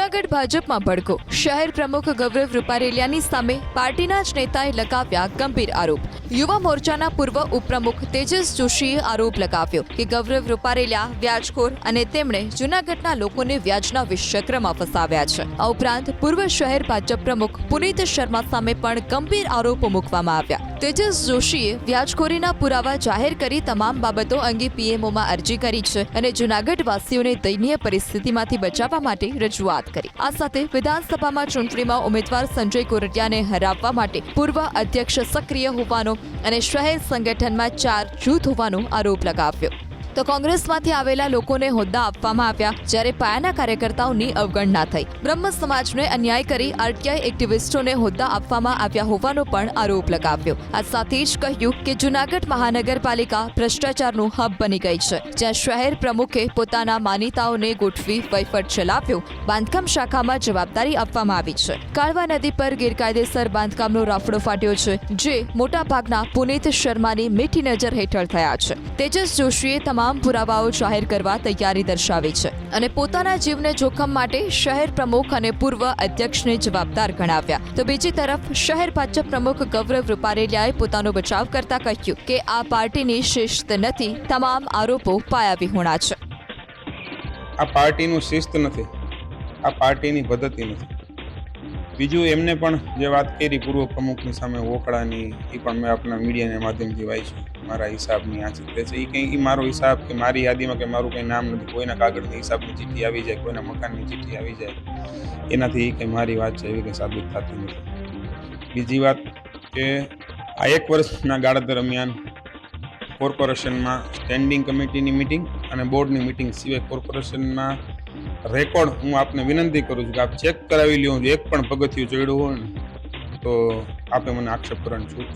જૂનાગઢ ભાજપમાં ભડકો શહેર પ્રમુખ ગૌરવ રૂપારેલિયાની સામે પાર્ટીના જ નેતાએ લગાવ્યા ગંભીર આરોપ। યુવા મોરચાના પૂર્વ ઉપપ્રમુખ તેજસ જોશીએ આરોપ લગાવ્યો કે ગૌરવ રૂપારેલિયા વ્યાજખોર અને તેમણે જૂનાગઢના લોકોને વ્યાજના વિષચક્રમાં ફસાવ્યા છે। આ ઉપરાંત પૂર્વ શહેર ભાજપ પ્રમુખ પુનિત શર્મા સામે પણ ગંભીર આરોપો મૂકવામાં આવ્યા। તેજસ જોશીએ વ્યાજખોરીના પુરાવા જાહેર કરી તમામ બાબતો અંગે પીએમઓમાં અરજી કરી છે અને જૂનાગઢ વાસીઓને દયનીય પરિસ્થિતિમાંથી બચાવવા માટે રજૂઆત કરી। આ સાથે વિધાનસભામાં ચૂંટણીમાં ઉમેદવાર સંજય કોરડિયાને હરાવવા માટે પૂર્વ અધ્યક્ષ સક્રિય હોવાનો અને શહેર સંગઠનમાં 4 જૂથ હોવાનો આરોપ લગાવ્યો। તો કોંગ્રેસમાંથી આવેલા લોકોને હોદ્દા આપવામાં આવ્યા જ્યારે પાયાના કાર્યકર્તાઓની અવગણના થઈ। બ્રહ્મ સમાજને અન્યાય કરી આરટીઆઈ એક્ટિવિસ્ટોને હોદ્દા આપવામાં આવ્યા હોવાનો પણ આરોપ લગાવ્યો। આ સાથે જ કહ્યું કે જૂનાગઢ મહાનગરપાલિકા ભ્રષ્ટાચારનું હબ બની ગઈ છે, જ્યાં શહેર પ્રમુખે પોતાના માનીતાઓને ગોઠવી વહીવટ ચલાવ્યો। બાંધકામ શાખામાં જવાબદારી આપવામાં આવી છે। કાળવા નદી પર ગેરકાયદેસર બાંધકામનો રાફડો ફાટ્યો છે, જે મોટાભાગના પુનિત શર્માની મીઠી નજર હેઠળ થયા છે। તેજસ જોશીએ તમામ પુરાવાઓ જાહેર કરવા તૈયારી દર્શાવી છે અને પોતાના જીવને જોખમ માટે શહેર પ્રમુખ અને પૂર્વ અધ્યક્ષને જવાબદાર ગણાવ્યા। તો બીજી તરફ શહેર ભાજપ પ્રમુખ ગૌરવ રૂપારેલિયાએ પોતાનો બચાવ કરતા કહ્યું કે આ પાર્ટીની શિસ્ત નથી, તમામ આરોપો પાયાવિહોણા છે। આ પાર્ટીનું શિસ્ત નથી, આ પાર્ટીની પદ્ધતિ નથી। બીજું એમને પણ જે વાત કરી પૂર્વ પ્રમુખની સામે ઓકળાની, એ પણ મેં આપણા મીડિયાના માધ્યમથી વાંચ્યું। મારા હિસાબની આ ચિત્ર છે, એ મારો હિસાબ કે મારી યાદીમાં કે મારું કંઈ નામ નથી, કોઈના કાગળની હિસાબની ચિઠ્ઠી આવી જાય, કોઈના મકાનની ચિઠ્ઠી આવી જાય, એનાથી કંઈ મારી વાત છે એવી કંઈ સાબિત થતી નથી। બીજી વાત કે આ 1 વર્ષના ગાળા દરમિયાન કોર્પોરેશનમાં સ્ટેન્ડિંગ કમિટીની મિટિંગ અને બોર્ડની મિટિંગ સિવાય કોર્પોરેશનના રેકોર્ડ હું આપને વિનંતી કરું છું કે આપ ચેક કરાવી લ્યો। એક પણ પગથિયું ચડ્યું હોય ને તો આપે મને આક્ષેપ કરવાની છૂટ છે।